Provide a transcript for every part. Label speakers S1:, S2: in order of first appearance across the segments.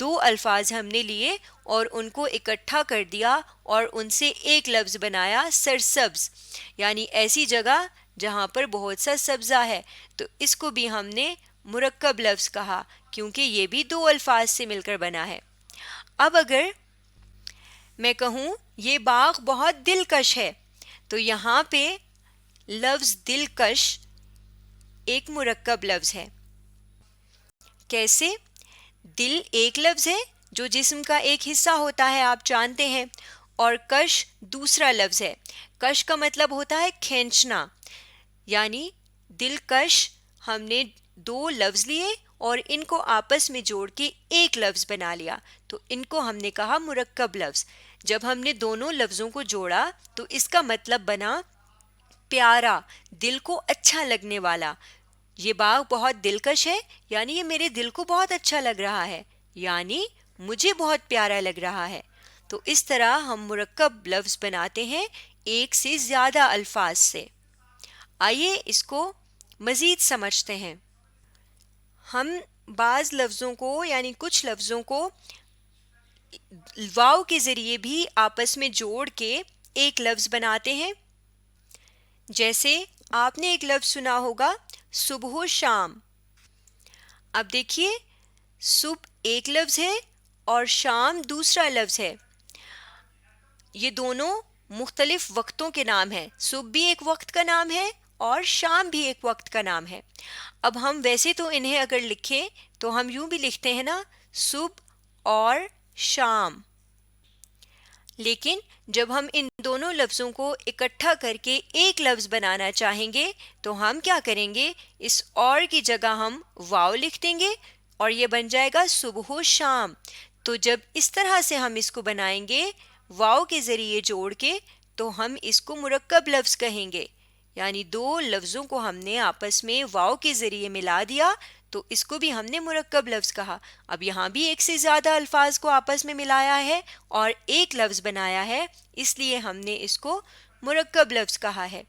S1: دو الفاظ ہم نے لیے اور ان کو اکٹھا کر دیا اور ان سے ایک لفظ بنایا سرسبز، یعنی ایسی جگہ جہاں پر بہت سا سبزہ ہے، تو اس کو بھی ہم نے مرکب لفظ کہا کیونکہ یہ بھی دو الفاظ سے مل کر بنا ہے۔ اب اگر میں کہوں یہ باغ بہت دلکش ہے تو یہاں پہ لفظ دلکش ایک مرکب لفظ ہے۔ کیسے؟ دل ایک لفظ ہے جو جسم کا ایک حصہ ہوتا ہے، آپ جانتے ہیں، اور کش دوسرا لفظ ہے۔ کش کا مطلب ہوتا ہے کھینچنا، یعنی دلکش ہم نے دو لفظ لیے اور ان کو آپس میں جوڑ کے ایک لفظ بنا لیا، تو ان کو ہم نے کہا مرکب لفظ۔ جب ہم نے دونوں لفظوں کو جوڑا تو اس کا مطلب بنا پیارا، دل کو اچھا لگنے والا۔ یہ باغ بہت دلکش ہے یعنی یہ میرے دل کو بہت اچھا لگ رہا ہے، یعنی مجھے بہت پیارا لگ رہا ہے۔ تو اس طرح ہم مرکب لفظ بناتے ہیں ایک سے زیادہ الفاظ سے۔ آئیے اس کو مزید سمجھتے ہیں۔ ہم بعض لفظوں کو یعنی کچھ لفظوں کو واو کے ذریعے بھی آپس میں جوڑ کے ایک لفظ بناتے ہیں۔ جیسے آپ نے ایک لفظ سنا ہوگا صبح و شام۔ اب دیکھیے صبح ایک لفظ ہے اور شام دوسرا لفظ ہے، یہ دونوں مختلف وقتوں کے نام ہیں۔ صبح بھی ایک وقت کا نام ہے اور شام بھی ایک وقت کا نام ہے۔ اب ہم ویسے تو انہیں اگر لکھیں تو ہم یوں بھی لکھتے ہیں نا، صبح اور شام، لیکن جب ہم ان دونوں لفظوں کو اکٹھا کر کے ایک لفظ بنانا چاہیں گے تو ہم کیا کریں گے، اس اور کی جگہ ہم واو لکھ دیں گے اور یہ بن جائے گا صبح و شام۔ تو جب اس طرح سے ہم اس کو بنائیں گے واو کے ذریعے جوڑ کے تو ہم اس کو مرکب لفظ کہیں گے، یعنی دو لفظوں کو ہم نے آپس میں واو کے ذریعے ملا دیا تو اس کو بھی ہم نے مرکب لفظ کہا۔ اب یہاں بھی ایک سے زیادہ الفاظ کو آپس میں ملایا ہے اور ایک لفظ بنایا ہے، اس لیے ہم نے اس کو مرکب لفظ کہا ہے۔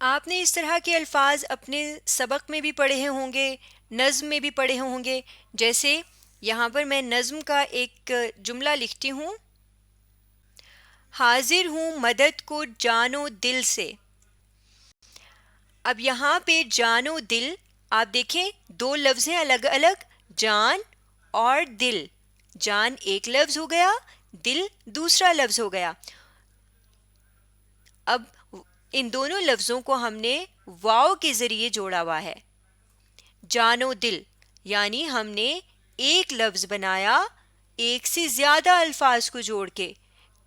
S1: آپ نے اس طرح کے الفاظ اپنے سبق میں بھی پڑھے ہوں گے، نظم میں بھی پڑھے ہوں گے۔ جیسے یہاں پر میں نظم کا ایک جملہ لکھتی ہوں، حاضر ہوں مدد کو جان و دل سے۔ اب یہاں پہ جان و دل آپ دیکھیں دو لفظ ہیں الگ الگ، جان اور دل۔ جان ایک لفظ ہو گیا، دل دوسرا لفظ ہو گیا۔ اب ان دونوں لفظوں کو ہم نے واو کے ذریعے جوڑا ہوا ہے، جان و دل، یعنی ہم نے ایک لفظ بنایا ایک سے زیادہ الفاظ کو جوڑ کے،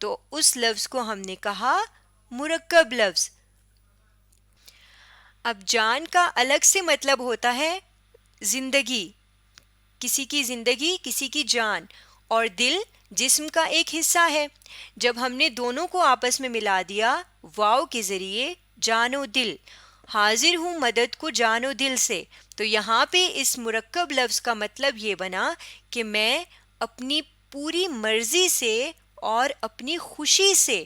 S1: تو اس لفظ کو ہم نے کہا مرکب لفظ۔ اب جان کا الگ سے مطلب ہوتا ہے زندگی، کسی کی زندگی، کسی کی جان، اور دل جسم کا ایک حصہ ہے۔ جب ہم نے دونوں کو آپس میں ملا دیا واو کے ذریعے، جان و دل، حاضر ہوں مدد کو جان و دل سے، تو یہاں پہ اس مرکب لفظ کا مطلب یہ بنا کہ میں اپنی پوری مرضی سے اور اپنی خوشی سے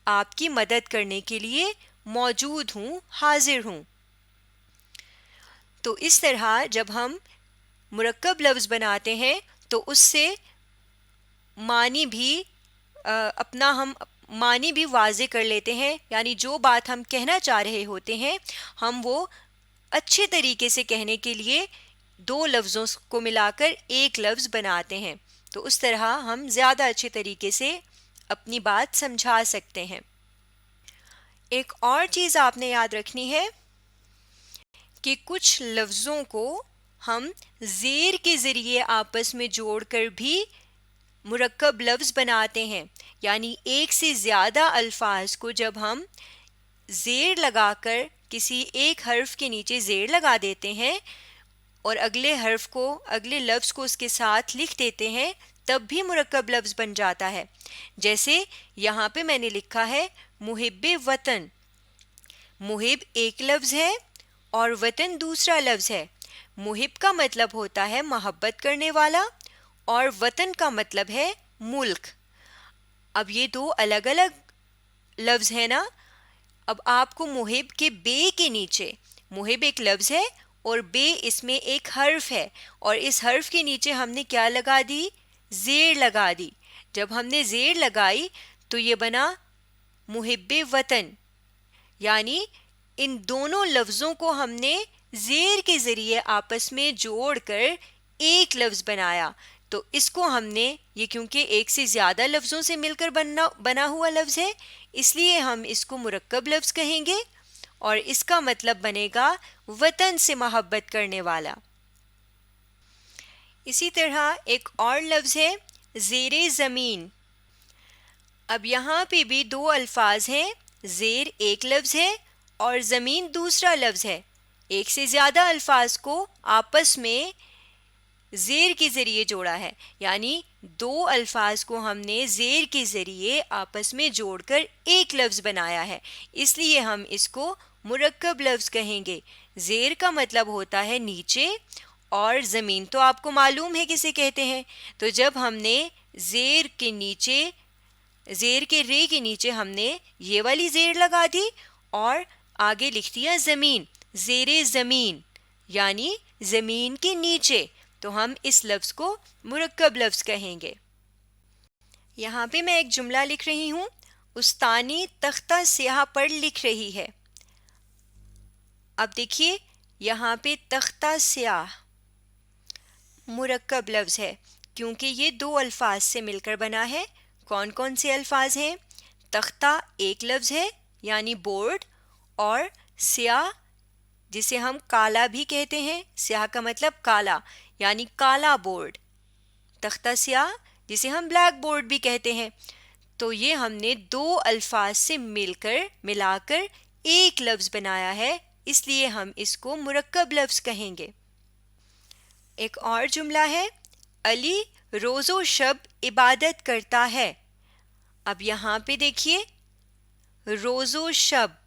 S1: آپ کی مدد کرنے کے لیے موجود ہوں، حاضر ہوں۔ تو اس طرح جب ہم مرکب لفظ بناتے ہیں تو اس سے معنی بھی اپنا ہم معنی بھی واضح کر لیتے ہیں، یعنی جو بات ہم کہنا چاہ رہے ہوتے ہیں ہم وہ اچھے طریقے سے کہنے کے لیے دو لفظوں کو ملا کر ایک لفظ بناتے ہیں، تو اس طرح ہم زیادہ اچھے طریقے سے اپنی بات سمجھا سکتے ہیں۔ ایک اور چیز آپ نے یاد رکھنی ہے کہ کچھ لفظوں کو ہم زیر کے ذریعے آپس میں جوڑ کر بھی مرکب لفظ بناتے ہیں، یعنی ایک سے زیادہ الفاظ کو جب ہم زیر لگا کر کسی ایک حرف کے نیچے زیر لگا دیتے ہیں اور اگلے حرف کو، اگلے لفظ کو اس کے ساتھ لکھ دیتے ہیں، تب بھی مرکب لفظ بن جاتا ہے۔ جیسے یہاں پہ میں نے لکھا ہے محب وطن۔ محب ایک لفظ ہے اور وطن دوسرا لفظ ہے۔ محب کا مطلب ہوتا ہے محبت کرنے والا اور وطن کا مطلب ہے ملک۔ اب یہ دو الگ الگ لفظ ہیں نا، اب آپ کو محب کے بے کے نیچے، محب ایک لفظ ہے اور بے اس میں ایک حرف ہے اور اس حرف کے نیچے ہم نے کیا لگا دی؟ زیر لگا دی. جب ہم نے زیر لگائی تو یہ بنا محب وطن. یعنی ان دونوں لفظوں کو ہم نے زیر کے ذریعے آپس میں جوڑ کر ایک لفظ بنایا. تو اس کو ہم نے، یہ کیونکہ ایک سے زیادہ لفظوں سے مل کر بنا ہوا لفظ ہے، اس لیے ہم اس کو مرکب لفظ کہیں گے اور اس کا مطلب بنے گا وطن سے محبت کرنے والا. اسی طرح ایک اور لفظ ہے زیر زمین. اب یہاں پہ بھی دو الفاظ ہیں، زیر ایک لفظ ہے اور زمین دوسرا لفظ ہے. ایک سے زیادہ الفاظ کو آپس میں زیر کے ذریعے جوڑا ہے، یعنی دو الفاظ کو ہم نے زیر کے ذریعے آپس میں جوڑ کر ایک لفظ بنایا ہے، اس لیے ہم اس کو مرکب لفظ کہیں گے. زیر کا مطلب ہوتا ہے نیچے اور زمین تو آپ کو معلوم ہے کسے کہتے ہیں. تو جب ہم نے زیر کے نیچے، زیر کے رے کے نیچے ہم نے یہ والی زیر لگا دی اور آگے لکھ دیا زمین، زیر زمین یعنی زمین کے نیچے، تو ہم اس لفظ کو مرکب لفظ کہیں گے. یہاں پہ میں ایک جملہ لکھ رہی ہوں، استانی تختہ سیاہ پر لکھ رہی ہے. اب دیکھیے یہاں پہ تختہ سیاہ مرکب لفظ ہے کیونکہ یہ دو الفاظ سے مل کر بنا ہے. کون کون سے الفاظ ہیں؟ تختہ ایک لفظ ہے یعنی بورڈ، اور سیاہ جسے ہم کالا بھی کہتے ہیں، سیاہ کا مطلب کالا یعنی کالا بورڈ. تختہ سیاہ جسے ہم بلیک بورڈ بھی کہتے ہیں. تو یہ ہم نے دو الفاظ سے ملا کر ایک لفظ بنایا ہے، اس لیے ہم اس کو مرکب لفظ کہیں گے. ایک اور جملہ ہے، علی روز و شب عبادت کرتا ہے. اب یہاں پہ دیکھیے روز و شب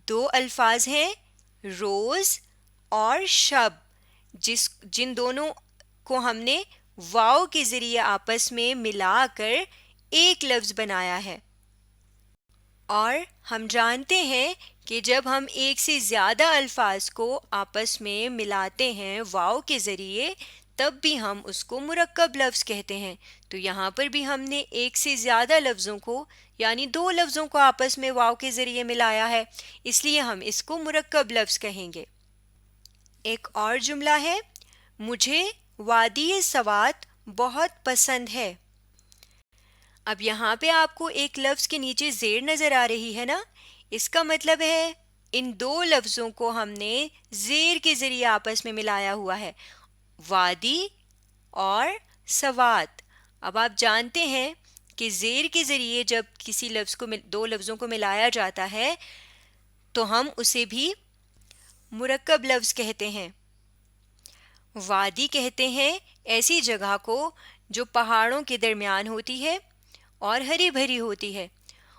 S1: دو الفاظ ہیں، روز اور شب، جن دونوں کو ہم نے واو کے ذریعے آپس میں ملا کر ایک لفظ بنایا ہے. اور ہم جانتے ہیں کہ جب ہم ایک سے زیادہ الفاظ کو آپس میں ملاتے ہیں واو کے ذریعے تب بھی ہم اس کو مرکب لفظ کہتے ہیں. تو یہاں پر بھی ہم نے ایک سے زیادہ لفظوں کو یعنی دو لفظوں کو آپس میں واو کے ذریعے ملایا ہے، اس لیے ہم اس کو مرکب لفظ کہیں گے. ایک اور جملہ ہے، مجھے وادی سوات بہت پسند ہے. اب یہاں پہ آپ کو ایک لفظ کے نیچے زیر نظر آ رہی ہے نا، اس کا مطلب ہے ان دو لفظوں کو ہم نے زیر کے ذریعے آپس میں ملایا ہوا ہے، وادی اور سوات. اب آپ جانتے ہیں کہ زیر کے ذریعے جب کسی لفظ کو دو لفظوں کو ملایا جاتا ہے تو ہم اسے بھی مرکب لفظ کہتے ہیں. وادی کہتے ہیں ایسی جگہ کو جو پہاڑوں کے درمیان ہوتی ہے اور ہری بھری ہوتی ہے،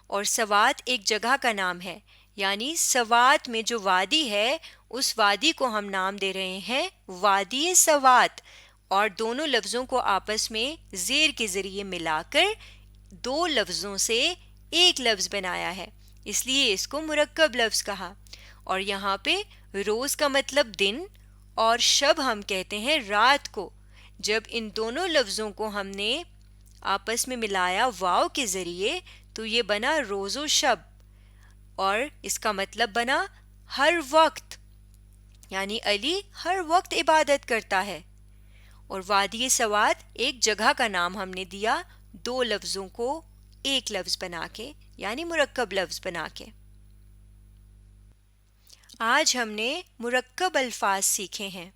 S1: اور سوات ایک جگہ کا نام ہے، یعنی سوات میں جو وادی ہے اس وادی کو ہم نام دے رہے ہیں وادی سوات، اور دونوں لفظوں کو آپس میں زیر کے ذریعے ملا کر دو لفظوں سے ایک لفظ بنایا ہے، اس لیے اس کو مرکب لفظ کہا. اور یہاں پہ روز کا مطلب دن اور شب ہم کہتے ہیں رات کو. جب ان دونوں لفظوں کو ہم نے آپس میں ملایا واو کے ذریعے تو یہ بنا روز و شب، اور اس کا مطلب بنا ہر وقت، یعنی علی ہر وقت عبادت کرتا ہے. اور وادی سوات ایک جگہ کا نام ہم نے دیا دو لفظوں کو ایک لفظ بنا کے یعنی مرکب لفظ بنا کے. آج ہم نے مرکب الفاظ سیکھے ہیں.